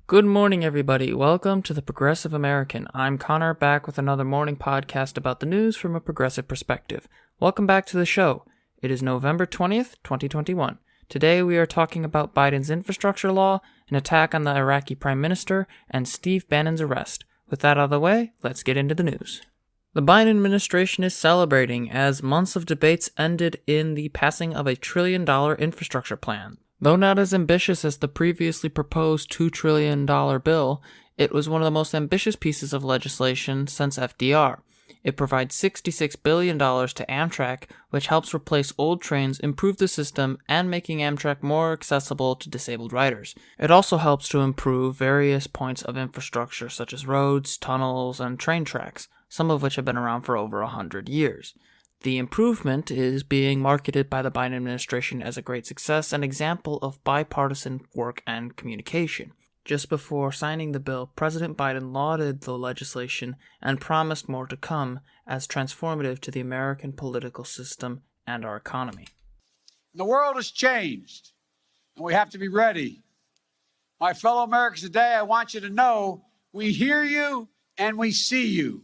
Good morning, everybody. Welcome to the Progressive American. I'm Connor, back with another morning podcast about the news from a progressive perspective. Welcome back to the show. It is November 20th, 2021. Today we are talking about Biden's infrastructure law, an attack on the Iraqi Prime Minister, and Steve Bannon's arrest. With that out of the way, let's get into the news. The Biden administration is celebrating as months of debates ended in the passing of a $1 trillion infrastructure plan. Though not as ambitious as the previously proposed $2 trillion bill, it was one of the most ambitious pieces of legislation since FDR. It provides $66 billion to Amtrak, which helps replace old trains, improve the system, and making Amtrak more accessible to disabled riders. It also helps to improve various points of infrastructure such as roads, tunnels, and train tracks, some of which have been around for over 100 years. The improvement is being marketed by the Biden administration as a great success and example of bipartisan work and communication. Just before signing the bill, President Biden lauded the legislation and promised more to come as transformative to the American political system and our economy. The world has changed, and we have to be ready. My fellow Americans, today I want you to know we hear you and we see you.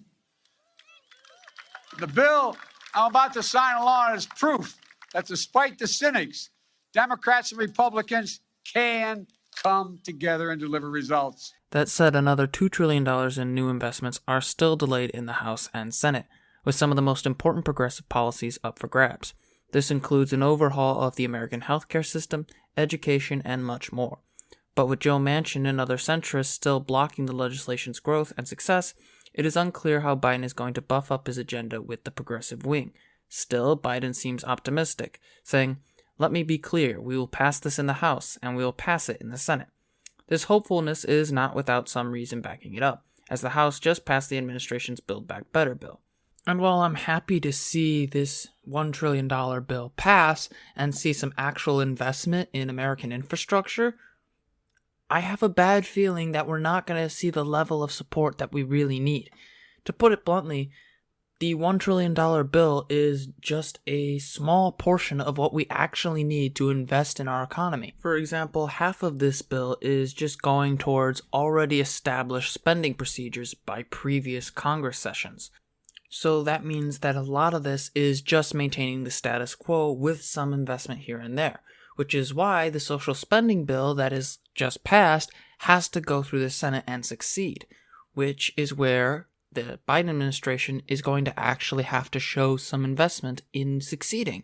The bill I'm about to sign along is proof that despite the cynics, Democrats and Republicans can come together and deliver results. That said, another $2 trillion in new investments are still delayed in the House and Senate, with some of the most important progressive policies up for grabs. This includes an overhaul of the American healthcare system, education, and much more. But with Joe Manchin and other centrists still blocking the legislation's growth and success, it is unclear how Biden is going to buff up his agenda with the progressive wing. Still, Biden seems optimistic, saying, "Let me be clear, we will pass this in the House, and we will pass it in the Senate." This hopefulness is not without some reason backing it up, as the House just passed the administration's Build Back Better bill. And while I'm happy to see this $1 trillion bill pass and see some actual investment in American infrastructure, I have a bad feeling that we're not going to see the level of support that we really need. To put it bluntly, the $1 trillion bill is just a small portion of what we actually need to invest in our economy. For example, half of this bill is just going towards already established spending procedures by previous Congress sessions. So that means that a lot of this is just maintaining the status quo with some investment here and there, which is why the social spending bill that is just passed has to go through the Senate and succeed, which is where the Biden administration is going to actually have to show some investment in succeeding.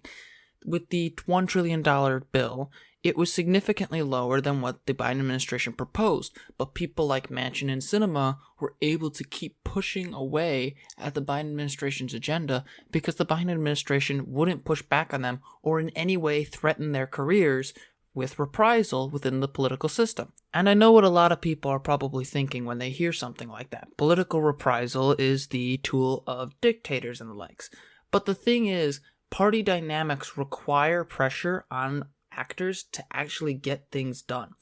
With the $1 trillion bill, it was significantly lower than what the Biden administration proposed, but people like Manchin and Sinema were able to keep pushing away at the Biden administration's agenda because the Biden administration wouldn't push back on them or in any way threaten their careers with reprisal within the political system. And I know what a lot of people are probably thinking when they hear something like that. Political reprisal is the tool of dictators and the likes. But the thing is, party dynamics require pressure on actors to actually get things done.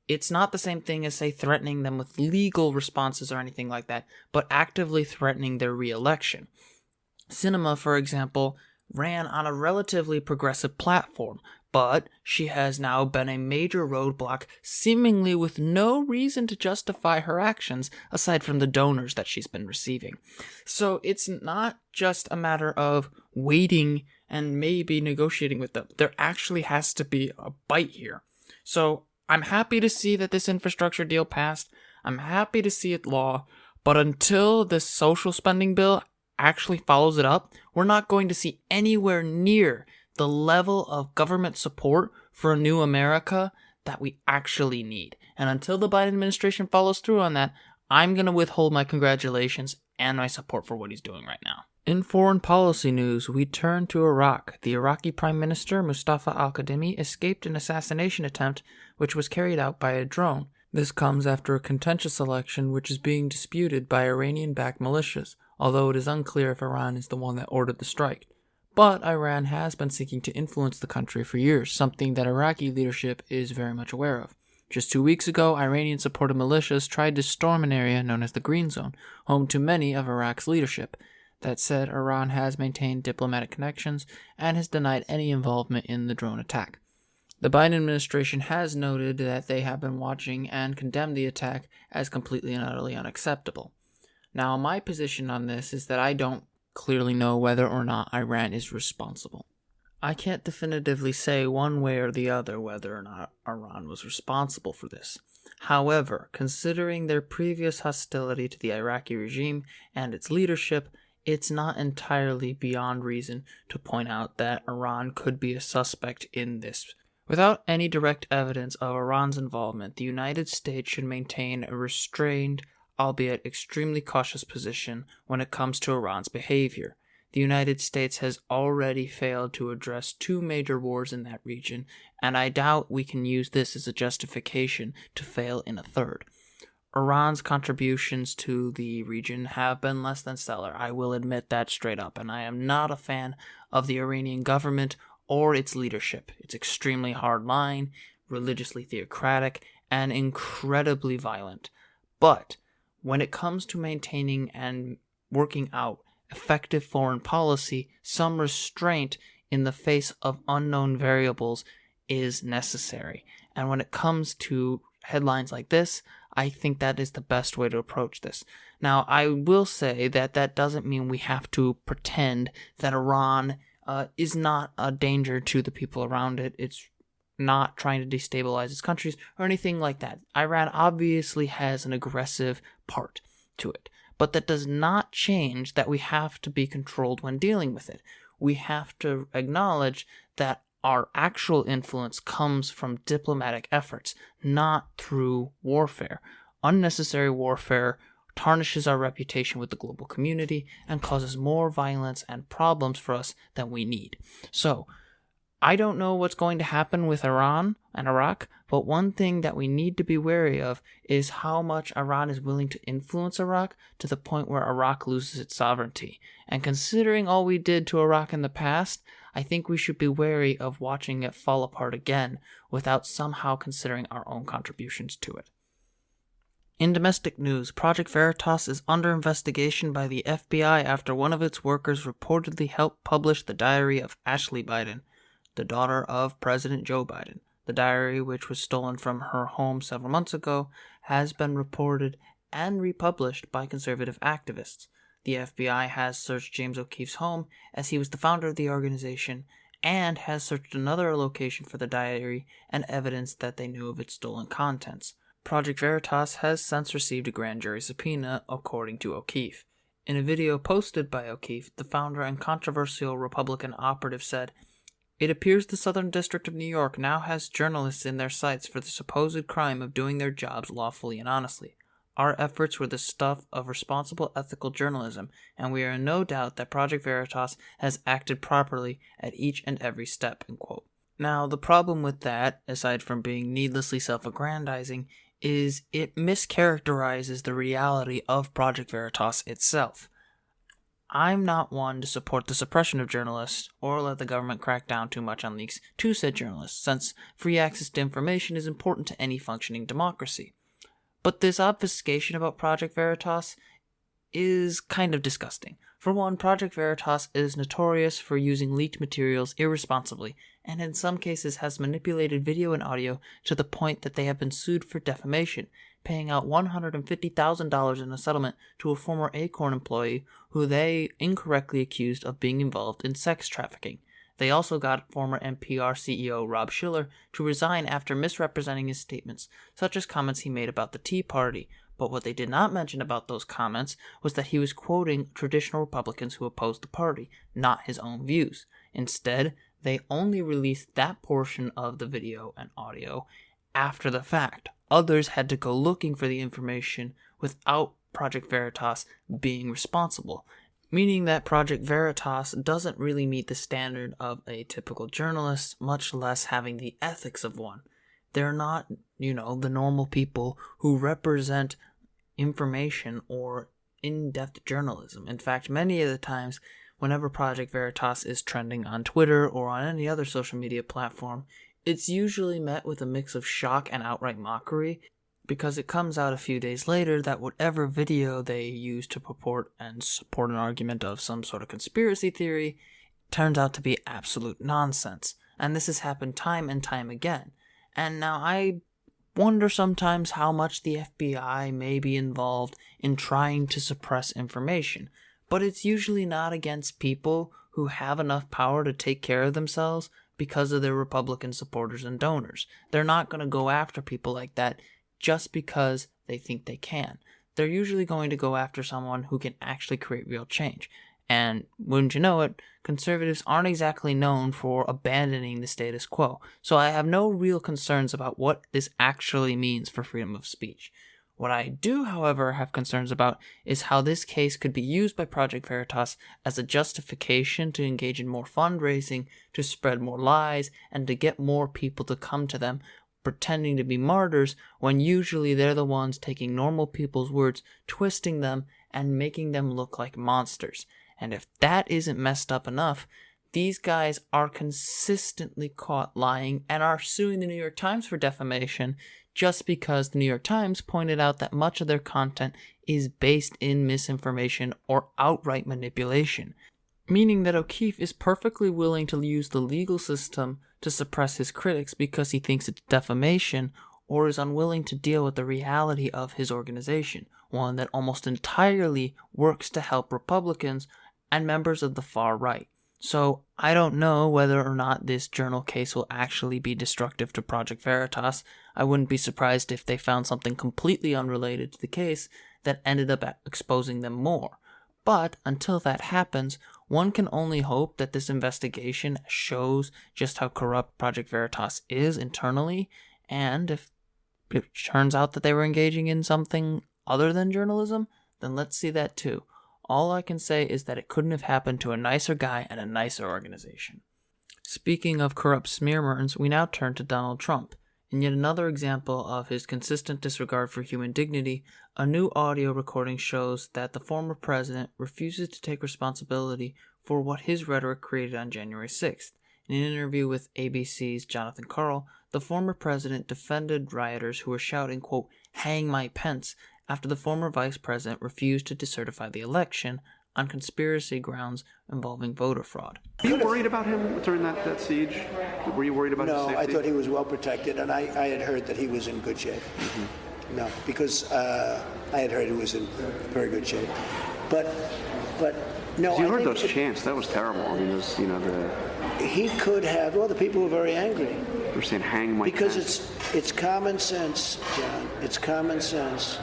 It's not the same thing as, say, threatening them with legal responses or anything like that, but actively threatening their re-election. Sinema, for example, ran on a relatively progressive platform, but she has now been a major roadblock, seemingly with no reason to justify her actions aside from the donors that she's been receiving. So it's not just a matter of waiting and maybe negotiating with them. There actually has to be a bite here. So I'm happy to see that this infrastructure deal passed. I'm happy to see it law. But until this social spending bill actually follows it up, we're not going to see anywhere near the level of government support for a new America that we actually need. And until the Biden administration follows through on that, I'm going to withhold my congratulations and my support for what he's doing right now. In foreign policy news, we turn to Iraq. The Iraqi Prime Minister Mustafa al-Kadhimi escaped an assassination attempt which was carried out by a drone. This comes after a contentious election which is being disputed by Iranian-backed militias, although it is unclear if Iran is the one that ordered the strike. But Iran has been seeking to influence the country for years, something that Iraqi leadership is very much aware of. Just 2 weeks ago, Iranian-supported militias tried to storm an area known as the Green Zone, home to many of Iraq's leadership. That said, Iran has maintained diplomatic connections and has denied any involvement in the drone attack. The Biden administration has noted that they have been watching and condemned the attack as completely and utterly unacceptable. Now, my position on this is that I don't clearly know whether or not Iran is responsible. I can't definitively say one way or the other whether or not Iran was responsible for this. However, considering their previous hostility to the Iraqi regime and its leadership, it's not entirely beyond reason to point out that Iran could be a suspect in this. Without any direct evidence of Iran's involvement, the United States should maintain a restrained, albeit extremely cautious position when it comes to Iran's behavior. The United States has already failed to address two major wars in that region, and I doubt we can use this as a justification to fail in a third. Iran's contributions to the region have been less than stellar. I will admit that straight up, and I am not a fan of the Iranian government or its leadership. It's extremely hardline, religiously theocratic, and incredibly violent. But when it comes to maintaining and working out effective foreign policy, some restraint in the face of unknown variables is necessary. And when it comes to headlines like this, I think that is the best way to approach this. Now, I will say that that doesn't mean we have to pretend that Iran is not a danger to the people around it. It's not trying to destabilize its countries or anything like that. Iran obviously has an aggressive part to it, but that does not change that we have to be controlled when dealing with it. We have to acknowledge that our actual influence comes from diplomatic efforts, not through warfare. Unnecessary warfare tarnishes our reputation with the global community and causes more violence and problems for us than we need. So, I don't know what's going to happen with Iran and Iraq, but one thing that we need to be wary of is how much Iran is willing to influence Iraq to the point where Iraq loses its sovereignty. And considering all we did to Iraq in the past, I think we should be wary of watching it fall apart again without somehow considering our own contributions to it. In domestic news, Project Veritas is under investigation by the FBI after one of its workers reportedly helped publish the diary of Ashley Biden, the daughter of President Joe Biden. The diary, which was stolen from her home several months ago, has been reported and republished by conservative activists. The FBI has searched James O'Keefe's home, as he was the founder of the organization, and has searched another location for the diary and evidence that they knew of its stolen contents. Project Veritas has since received a grand jury subpoena, according to O'Keefe. In a video posted by O'Keefe, the founder and controversial Republican operative said, "It appears the Southern District of New York now has journalists in their sights for the supposed crime of doing their jobs lawfully and honestly. Our efforts were the stuff of responsible ethical journalism, and we are in no doubt that Project Veritas has acted properly at each and every step." End quote. Now, the problem with that, aside from being needlessly self-aggrandizing, is it mischaracterizes the reality of Project Veritas itself. I'm not one to support the suppression of journalists or let the government crack down too much on leaks to said journalists, since free access to information is important to any functioning democracy. But this obfuscation about Project Veritas is kind of disgusting. For one, Project Veritas is notorious for using leaked materials irresponsibly, and in some cases has manipulated video and audio to the point that they have been sued for defamation, paying out $150,000 in a settlement to a former Acorn employee who they incorrectly accused of being involved in sex trafficking. They also got former NPR CEO Rob Schiller to resign after misrepresenting his statements, such as comments he made about the Tea Party. But what they did not mention about those comments was that he was quoting traditional Republicans who opposed the party, not his own views. Instead, they only released that portion of the video and audio after the fact. Others had to go looking for the information without Project Veritas being responsible, meaning that Project Veritas doesn't really meet the standard of a typical journalist, much less having the ethics of one. They're not, the normal people who represent information or in-depth journalism. In fact, many of the times, whenever Project Veritas is trending on Twitter or on any other social media platform, it's usually met with a mix of shock and outright mockery, because it comes out a few days later that whatever video they use to purport and support an argument of some sort of conspiracy theory turns out to be absolute nonsense. and this has happened time and time again. And now I wonder sometimes how much the FBI may be involved in trying to suppress information, but it's usually not against people who have enough power to take care of themselves because of their Republican supporters and donors. They're not going to go after people like that just because they think they can. They're usually going to go after someone who can actually create real change. And wouldn't you know it, conservatives aren't exactly known for abandoning the status quo. So I have no real concerns about what this actually means for freedom of speech. What I do, however, have concerns about is how this case could be used by Project Veritas as a justification to engage in more fundraising, to spread more lies, and to get more people to come to them pretending to be martyrs when usually they're the ones taking normal people's words, twisting them, and making them look like monsters. And if that isn't messed up enough, these guys are consistently caught lying and are suing the New York Times for defamation just because the New York Times pointed out that much of their content is based in misinformation or outright manipulation, meaning that O'Keefe is perfectly willing to use the legal system to suppress his critics because he thinks it's defamation, or is unwilling to deal with the reality of his organization, one that almost entirely works to help Republicans and members of the far right. So I don't know whether or not this journal case will actually be destructive to Project Veritas. I wouldn't be surprised if they found something completely unrelated to the case that ended up exposing them more. But until that happens, one can only hope that this investigation shows just how corrupt Project Veritas is internally, and if it turns out that they were engaging in something other than journalism, then let's see that too. All I can say is that it couldn't have happened to a nicer guy and a nicer organization. Speaking of corrupt smearmurns, we now turn to Donald Trump. In yet another example of his consistent disregard for human dignity, a new audio recording shows that the former president refuses to take responsibility for what his rhetoric created on January 6th. In an interview with ABC's Jonathan Karl, the former president defended rioters who were shouting, quote, "Hang my Pence," after the former vice president refused to decertify the election on conspiracy grounds involving voter fraud. Were you worried about him during that siege? Were you worried about his safety? No, I thought he was well protected, and I had heard that he was in good shape. Mm-hmm. No, because I had heard he was in very good shape. But no, you heard those chants. That was terrible. I mean, those, he could have. Well, the people were very angry. They were saying, "Hang my." Because it's common sense, John. It's common sense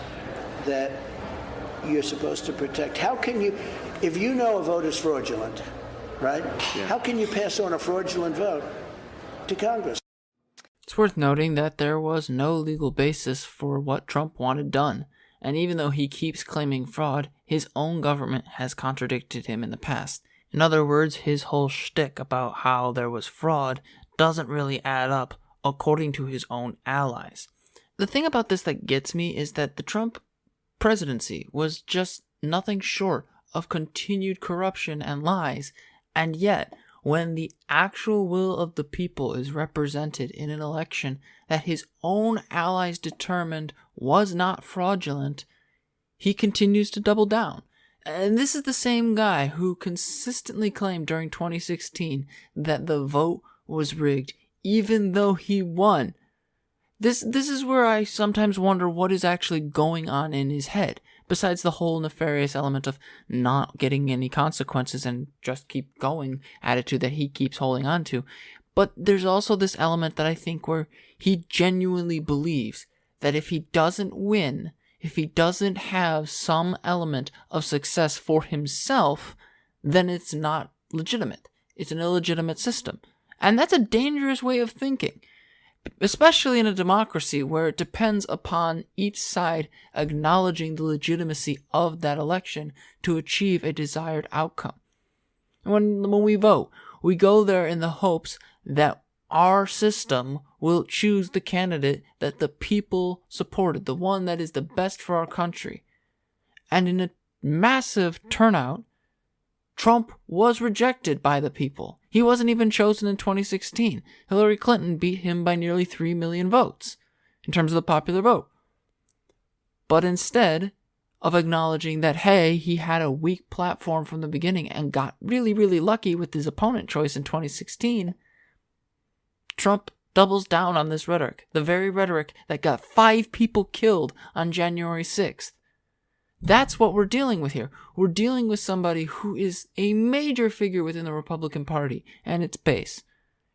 that you're supposed to protect. How can you, if you know a vote is fraudulent, right? Yeah. How can you pass on a fraudulent vote to Congress? It's worth noting that there was no legal basis for what Trump wanted done, and even though he keeps claiming fraud, his own government has contradicted him in the past. In other words, his whole shtick about how there was fraud doesn't really add up according to his own allies. The thing about this that gets me is that the Trump presidency was just nothing short of continued corruption and lies, and yet when the actual will of the people is represented in an election that his own allies determined was not fraudulent, he continues to double down. And this is the same guy who consistently claimed during 2016 that the vote was rigged, even though he won. This is where I sometimes wonder what is actually going on in his head, besides the whole nefarious element of not getting any consequences and just keep going attitude that he keeps holding on to. But there's also this element that I think where he genuinely believes that if he doesn't win, if he doesn't have some element of success for himself, then it's not legitimate. It's an illegitimate system. And that's a dangerous way of thinking, especially in a democracy where it depends upon each side acknowledging the legitimacy of that election to achieve a desired outcome. When we vote, we go there in the hopes that our system will choose the candidate that the people supported, the one that is the best for our country. And in a massive turnout, Trump was rejected by the people. He wasn't even chosen in 2016. Hillary Clinton beat him by nearly 3 million votes in terms of the popular vote. But instead of acknowledging that, hey, he had a weak platform from the beginning and got really, really lucky with his opponent choice in 2016, Trump doubles down on this rhetoric, the very rhetoric that got 5 people killed on January 6th. That's what we're dealing with here. We're dealing with somebody who is a major figure within the Republican Party and its base.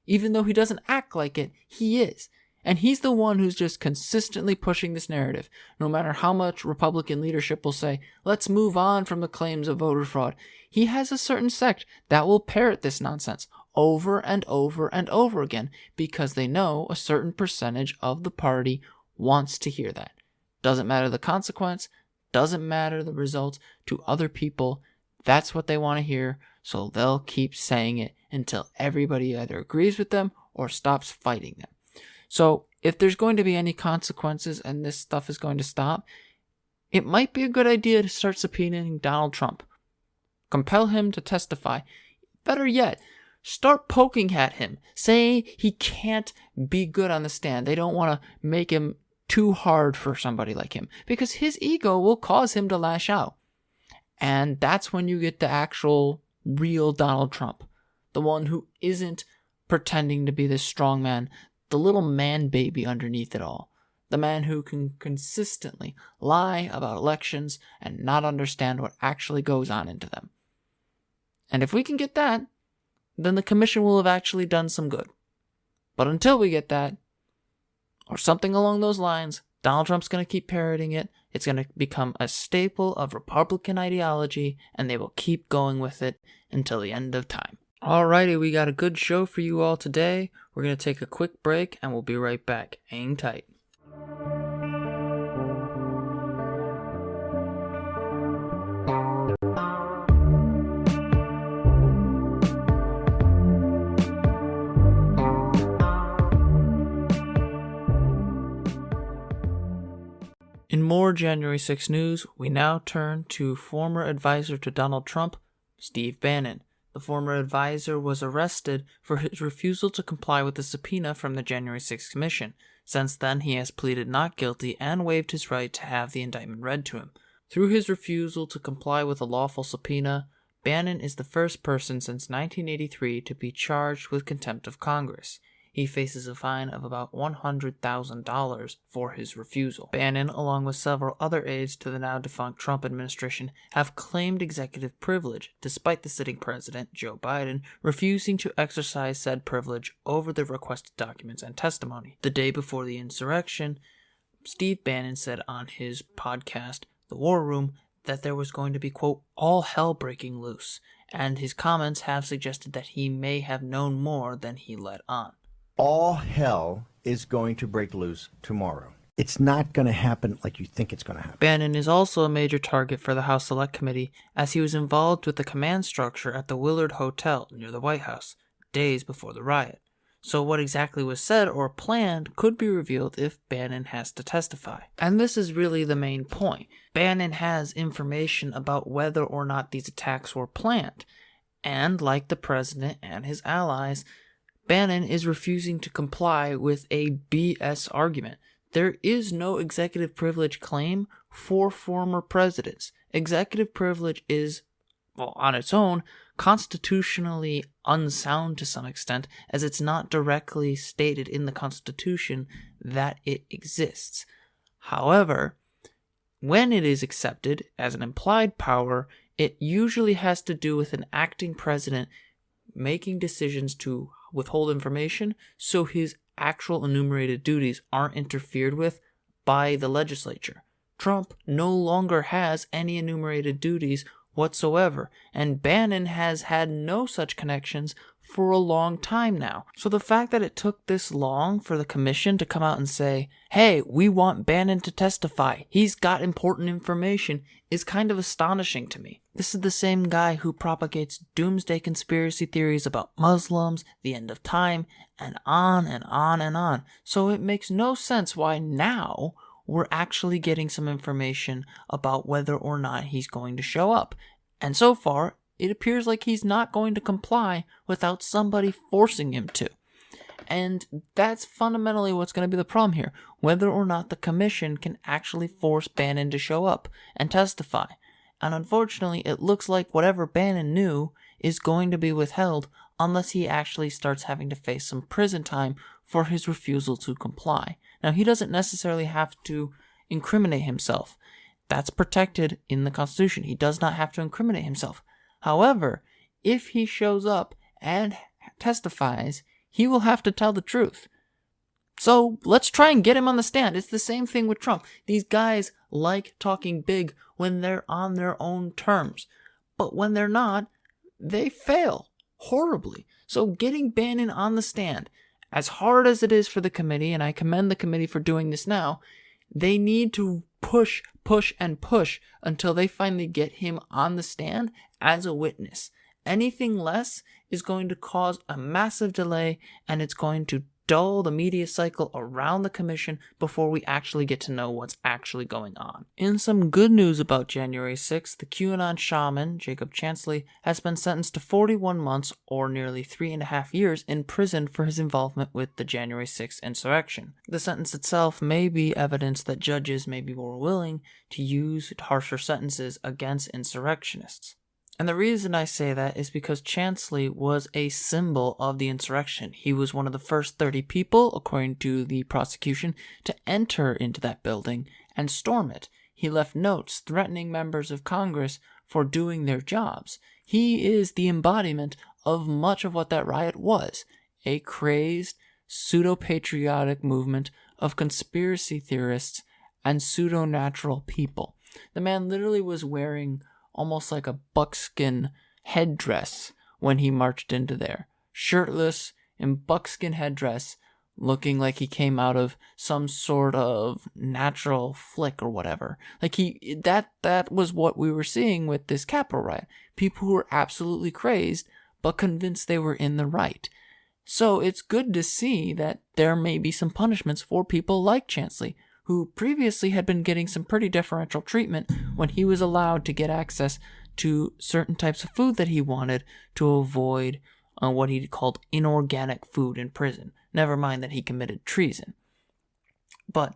Even though he doesn't act like it, he is. And he's the one who's just consistently pushing this narrative. No matter how much Republican leadership will say, let's move on from the claims of voter fraud, he has a certain sect that will parrot this nonsense over and over and over again because they know a certain percentage of the party wants to hear that. Doesn't matter the consequence, doesn't matter the results to other people. That's what they want to hear, so they'll keep saying it until everybody either agrees with them or stops fighting them. So if there's going to be any consequences and this stuff is going to stop, it might be a good idea to start subpoenaing Donald Trump. Compel him to testify. Better yet, start poking at him. Say he can't be good on the stand. They don't want to make him too hard for somebody like him because his ego will cause him to lash out. And that's when you get the actual real Donald Trump. The one who isn't pretending to be this strong man, the little man baby underneath it all. The man who can consistently lie about elections and not understand what actually goes on into them. And if we can get that, then the commission will have actually done some good. But until we get that, or something along those lines, Donald Trump's going to keep parroting it. It's going to become a staple of Republican ideology, and they will keep going with it until the end of time. Alrighty, we got a good show for you all today. We're going to take a quick break, and we'll be right back. Hang tight. In more January 6 news, we now turn to former advisor to Donald Trump, Steve Bannon. The former advisor was arrested for his refusal to comply with the subpoena from the January 6 Commission. Since then, he has pleaded not guilty and waived his right to have the indictment read to him. Through his refusal to comply with a lawful subpoena, Bannon is the first person since 1983 to be charged with contempt of Congress. He faces a fine of about $100,000 for his refusal. Bannon, along with several other aides to the now-defunct Trump administration, have claimed executive privilege, despite the sitting president, Joe Biden, refusing to exercise said privilege over the requested documents and testimony. The day before the insurrection, Steve Bannon said on his podcast, The War Room, that there was going to be, quote, all hell breaking loose, and his comments have suggested that he may have known more than he let on. All hell is going to break loose tomorrow. It's not going to happen like you think it's going to happen. Bannon is also a major target for the House Select Committee, as he was involved with the command structure at the Willard Hotel near the White House, days before the riot. So what exactly was said or planned could be revealed if Bannon has to testify. And this is really the main point. Bannon has information about whether or not these attacks were planned. And like the president and his allies, Bannon is refusing to comply with a BS argument. There is no executive privilege claim for former presidents. Executive privilege is, well, on its own, constitutionally unsound to some extent, as it's not directly stated in the Constitution that it exists. However, when it is accepted as an implied power, it usually has to do with an acting president making decisions to withhold information so his actual enumerated duties aren't interfered with by the legislature. Trump no longer has any enumerated duties whatsoever, and Bannon has had no such connections for a long time now. So the fact that it took this long for the commission to come out and say, hey, we want Bannon to testify, he's got important information, is kind of astonishing to me. This is the same guy who propagates doomsday conspiracy theories about Muslims, the end of time, and on and on and on. So it makes no sense why now we're actually getting some information about whether or not he's going to show up. And so far, it appears like he's not going to comply without somebody forcing him to. And that's fundamentally what's going to be the problem here, whether or not the commission can actually force Bannon to show up and testify. And unfortunately, it looks like whatever Bannon knew is going to be withheld unless he actually starts having to face some prison time for his refusal to comply. Now, he doesn't necessarily have to incriminate himself. That's protected in the Constitution. He does not have to incriminate himself. However, if he shows up and testifies, he will have to tell the truth. So let's try and get him on the stand. It's the same thing with Trump. These guys like talking big when they're on their own terms. But when they're not, they fail horribly. So getting Bannon on the stand, as hard as it is for the committee, and I commend the committee for doing this now, they need to push until they finally get him on the stand as a witness. Anything less is going to cause a massive delay, and it's going to dull the media cycle around the commission before we actually get to know what's actually going on. In some good news about January 6th, the Qanon Shaman, Jacob Chansley, has been sentenced to 41 months or nearly 3.5 years in prison for his involvement with the January 6th insurrection. The sentence itself may be evidence that judges may be more willing to use harsher sentences against insurrectionists. And the reason I say that is because Chansley was a symbol of the insurrection. He was one of the first 30 people, according to the prosecution, to enter into that building and storm it. He left notes threatening members of Congress for doing their jobs. He is the embodiment of much of what that riot was, a crazed, pseudo-patriotic movement of conspiracy theorists and pseudo-natural people. The man literally was wearing almost like a buckskin headdress when he marched into there. Shirtless, in buckskin headdress, looking like he came out of some sort of natural flick or whatever. Like that was what we were seeing with this Capitol riot. People who were absolutely crazed, but convinced they were in the right. So it's good to see that there may be some punishments for people like Chansley, who previously had been getting some pretty differential treatment when he was allowed to get access to certain types of food that he wanted to avoid what he called inorganic food in prison. Never mind that he committed treason. But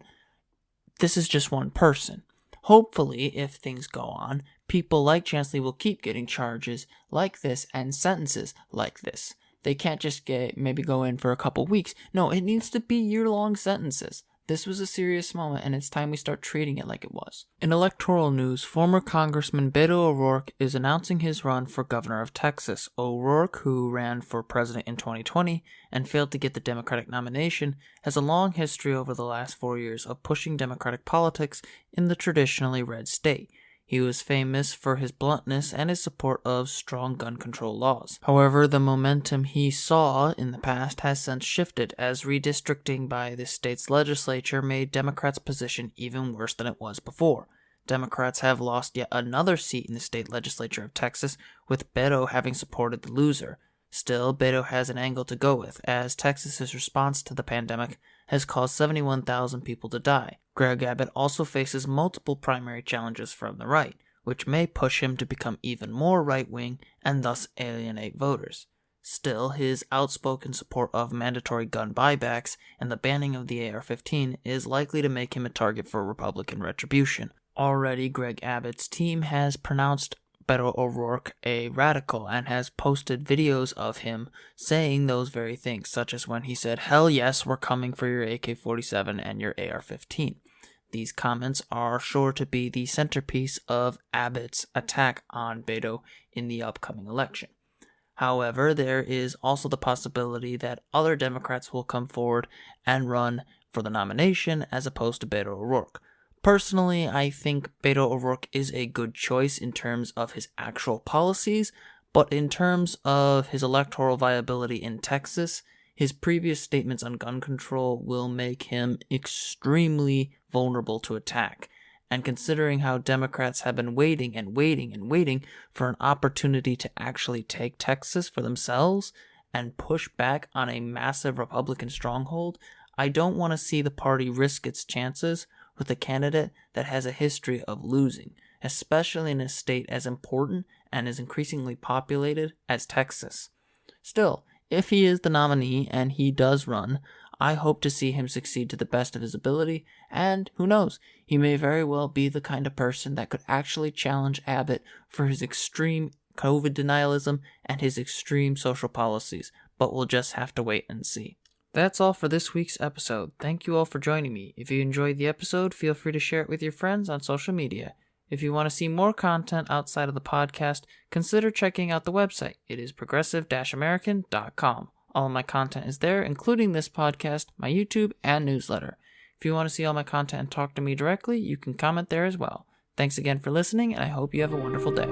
this is just one person. Hopefully, if things go on, people like Chansley will keep getting charges like this and sentences like this. They can't just maybe go in for a couple weeks. No, it needs to be year-long sentences. This was a serious moment, and it's time we start treating it like it was. In electoral news, former Congressman Beto O'Rourke is announcing his run for governor of Texas. O'Rourke, who ran for president in 2020 and failed to get the Democratic nomination, has a long history over the last 4 years of pushing Democratic politics in the traditionally red state. He was famous for his bluntness and his support of strong gun control laws. However, the momentum he saw in the past has since shifted, as redistricting by the state's legislature made Democrats' position even worse than it was before. Democrats have lost yet another seat in the state legislature of Texas, with Beto having supported the loser. Still, Beto has an angle to go with, as Texas's response to the pandemic has caused 71,000 people to die. Greg Abbott also faces multiple primary challenges from the right, which may push him to become even more right-wing and thus alienate voters. Still, his outspoken support of mandatory gun buybacks and the banning of the AR-15 is likely to make him a target for Republican retribution. Already, Greg Abbott's team has pronounced Beto O'Rourke a radical and has posted videos of him saying those very things, such as when he said, "Hell yes, we're coming for your AK-47 and your AR-15. These comments are sure to be the centerpiece of Abbott's attack on Beto in the upcoming election. However, there is also the possibility that other Democrats will come forward and run for the nomination as opposed to Beto O'Rourke. Personally, I think Beto O'Rourke is a good choice in terms of his actual policies, but in terms of his electoral viability in Texas, his previous statements on gun control will make him extremely vulnerable to attack. And considering how Democrats have been waiting for an opportunity to actually take Texas for themselves and push back on a massive Republican stronghold, I don't want to see the party risk its chances with a candidate that has a history of losing, especially in a state as important and as increasingly populated as Texas. Still, if he is the nominee and he does run, I hope to see him succeed to the best of his ability, and who knows, he may very well be the kind of person that could actually challenge Abbott for his extreme COVID denialism, and his extreme social policies, but we'll just have to wait and see. That's all for this week's episode. Thank you all for joining me. If you enjoyed the episode, feel free to share it with your friends on social media. If you want to see more content outside of the podcast, consider checking out the website. It is progressive-american.com. All of my content is there, including this podcast, my YouTube, and newsletter. If you want to see all my content and talk to me directly, you can comment there as well. Thanks again for listening, and I hope you have a wonderful day.